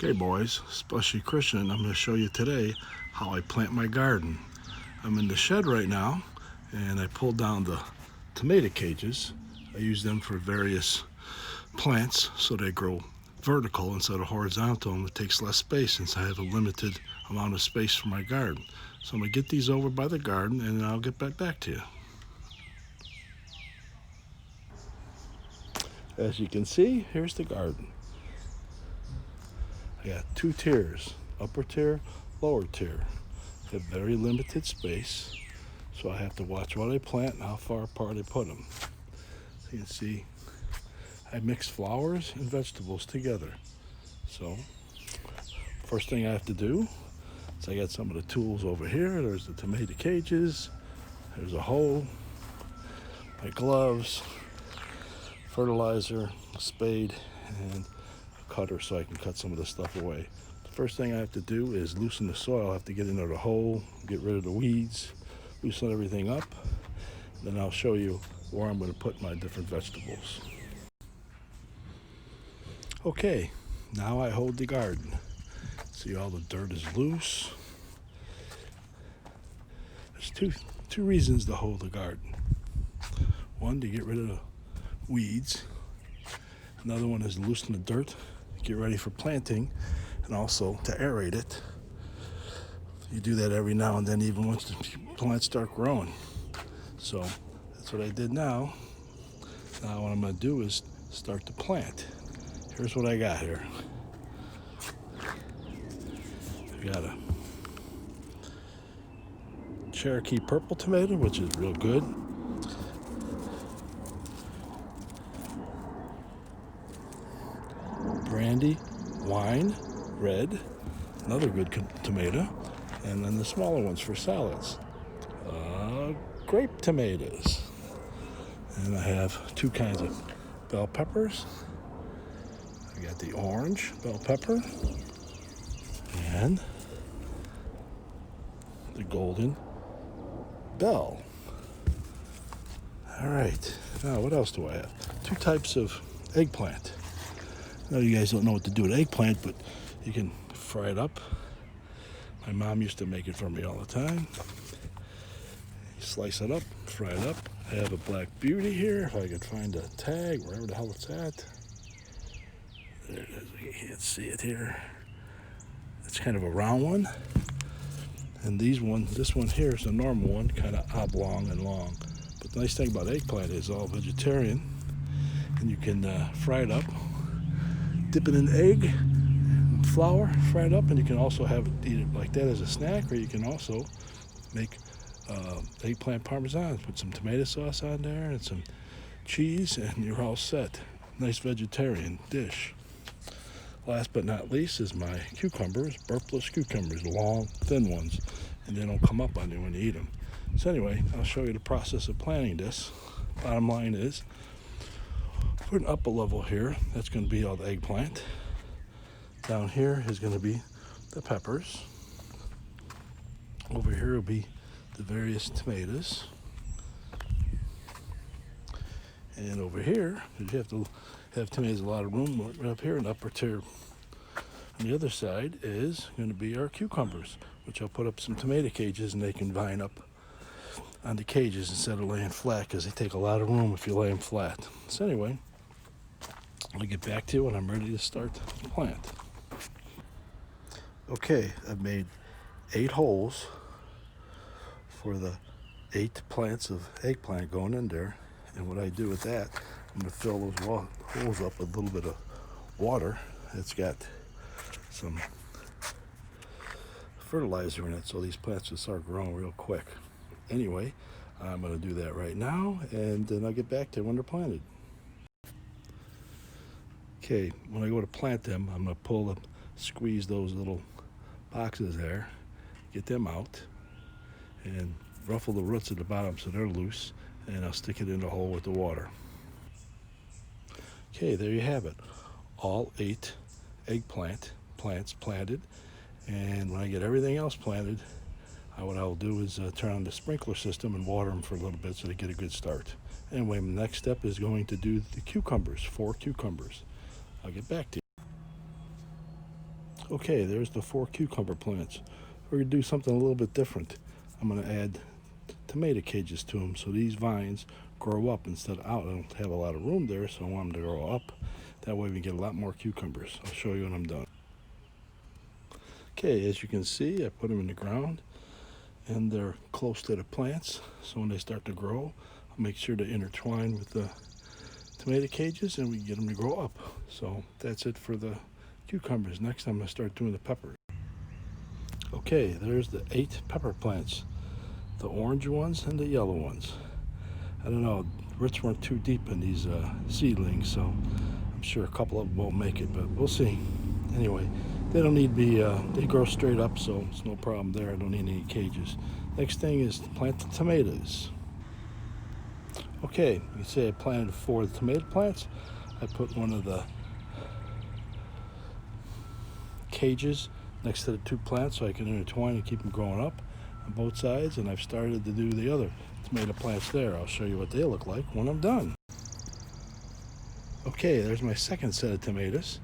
Okay boys, especially Christian, I'm going to show you today how I plant my garden. I'm in the shed right now and I pulled down the tomato cages. I use them for various plants so they grow vertical instead of horizontal, and it takes less space since I have a limited amount of space for my garden. So I'm going to get these over by the garden and then I'll get back to you. As you can see, here's the garden. I got two tiers, upper tier, lower tier. I have very limited space, so I have to watch what I plant and how far apart I put them. So you can see I mix flowers and vegetables together. So first thing I have to do is I got some of the tools over here. There's the tomato cages, there's a hoe, my gloves, fertilizer, a spade, and a cutter so I can cut some of the stuff away. The first thing I have to do is loosen the soil. I have to get into the hole, get rid of the weeds, loosen everything up. Then I'll show you where I'm going to put my different vegetables. Okay, now I hold the garden. See, all the dirt is loose. There's two reasons to hold the garden. One, to get rid of the weeds. Another one is to loosen the dirt, get ready for planting, and also to aerate it. You do that every now and then, even once the plants start growing. So that's what I did now. Now what I'm going to do is start to plant. Here's what I got here. I got a Cherokee purple tomato, which is real good. Brandy wine red, another good tomato. And then the smaller ones for salads. Grape tomatoes. And I have two kinds of bell peppers. I got the orange bell pepper and the golden bell. All right, now what else do I have? Two types of eggplant. I know you guys don't know what to do with eggplant, but you can fry it up. My mom used to make it for me all the time. You slice it up, fry it up. I have a black beauty here, if I could find a tag, wherever the hell it's at. There it is, you can't see it here. It's kind of a round one. And this one here is a normal one, kind of oblong and long. But the nice thing about eggplant is all vegetarian. And you can fry it up, dip it in egg, flour, fry it up, and you can also eat it like that as a snack, or you can also make eggplant parmesan. Put some tomato sauce on there and some cheese, and you're all set. Nice vegetarian dish. Last but not least is my cucumbers, burpless cucumbers, long, thin ones, and they don't come up on you when you eat them. So anyway, I'll show you the process of planting this. Bottom line is, for an upper level here, that's going to be all the eggplant. Down here is going to be the peppers. Over here will be the various tomatoes. And over here, because you have to have tomatoes a lot of room, right up here in the upper tier. On the other side is going to be our cucumbers, which I'll put up some tomato cages and they can vine up on the cages instead of laying flat, because they take a lot of room if you lay them flat. So anyway, I'll get back to you when I'm ready to start the plant. Okay, I've made 8 holes for the 8 plants of eggplant going in there. And what I do with that, I'm going to fill those holes up with a little bit of water. It's got some fertilizer in it, so these plants will start growing real quick. Anyway, I'm going to do that right now, and then I'll get back to when they're planted. Okay, when I go to plant them, I'm going to squeeze those little boxes there, get them out, and ruffle the roots at the bottom so they're loose, and I'll stick it in the hole with the water. Okay, there you have it. All 8 eggplant plants planted, and when I get everything else planted, what I'll do is turn on the sprinkler system and water them for a little bit so they get a good start. Anyway, the next step is going to do the cucumbers, 4 cucumbers. I'll get back to you. Okay, there's the 4 cucumber plants. We're going to do something a little bit different. I'm going to add tomato cages to them so these vines grow up instead of out. I don't have a lot of room there, so I want them to grow up. That way we get a lot more cucumbers. I'll show you when I'm done. Okay, as you can see, I put them in the ground and they're close to the plants, so when they start to grow, I'll make sure to intertwine with the tomato cages and we get them to grow up. So that's it for the cucumbers. Next I'm going to start doing the peppers. Okay, there's the 8 pepper plants, the orange ones and the yellow ones. I don't know, roots weren't too deep in these seedlings, so I'm sure a couple of them won't make it, but we'll see. Anyway, they don't need to be, they grow straight up, so it's no problem there. I don't need any cages. Next thing is to plant the tomatoes. Okay, you can see I planted 4 tomato plants. I put one of the cages next to the 2 plants so I can intertwine and keep them growing up on both sides, and I've started to do the other tomato plants there. I'll show you what they look like when I'm done. Okay, there's my second set of tomatoes,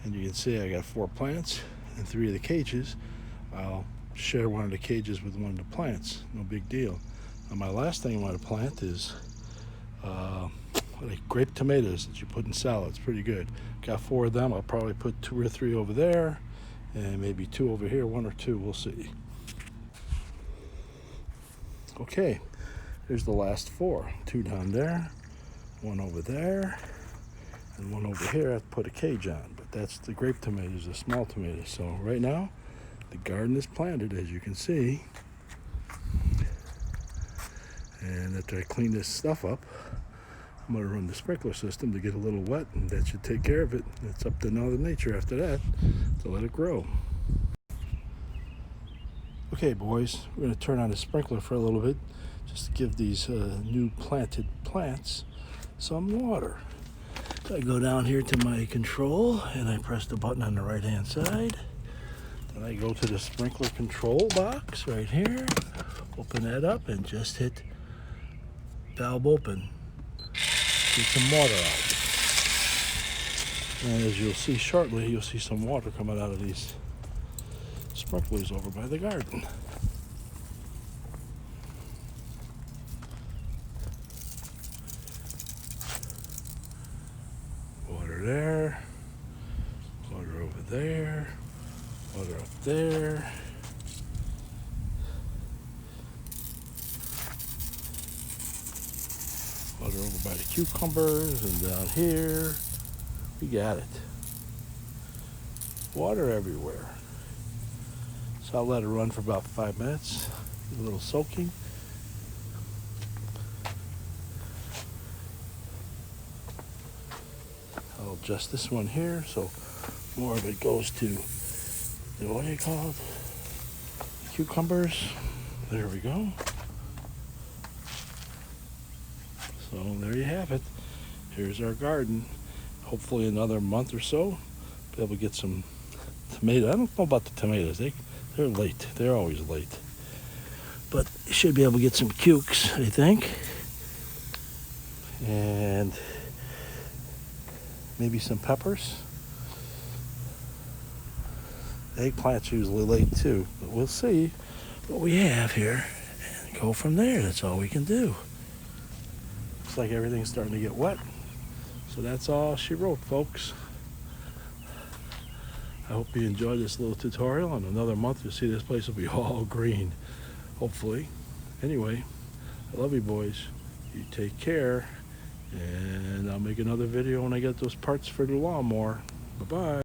and you can see I got 4 plants and 3 of the cages. I'll share one of the cages with one of the plants, no big deal. Now my last thing I want to plant is like grape tomatoes that you put in salads. Pretty good. Got 4 of them. I'll probably put 2 or 3 over there and maybe 2 over here, 1 or 2, we'll see. Okay, here's the last 4. 2 down there, 1 over there, and 1 over here. I have to put a cage on, but that's the grape tomatoes, the small tomatoes. So right now the garden is planted, as you can see, and after I clean this stuff up, I'm going to run the sprinkler system to get a little wet, and that should take care of it. It's up to Mother Nature after that to let it grow. Okay, boys, we're going to turn on the sprinkler for a little bit just to give these new planted plants some water. So I go down here to my control and I press the button on the right hand side. Then I go to the sprinkler control box right here, open that up and just hit valve open. Get some water out. And as you'll see shortly, you'll see some water coming out of these sprinklers over by the garden. Water there, water over there, water up there. Water over by the cucumbers and down here. We got it. Water everywhere. So I'll let it run for about 5 minutes. Get a little soaking. I'll adjust this one here so more of it goes to the, what do you call it? Cucumbers. There we go. So there you have it. Here's our garden. Hopefully another month or so, be able to get some tomatoes. I don't know about the tomatoes. They're late. They're always late. But you should be able to get some cukes, I think. And maybe some peppers. Eggplants are usually late too, but we'll see what we have here and go from there. That's all we can do. Looks like everything's starting to get wet. So that's all she wrote, folks. I hope you enjoyed this little tutorial. In another month, you'll see this place will be all green, hopefully. Anyway, I love you, boys. You take care, and I'll make another video when I get those parts for the lawnmower. Bye-bye.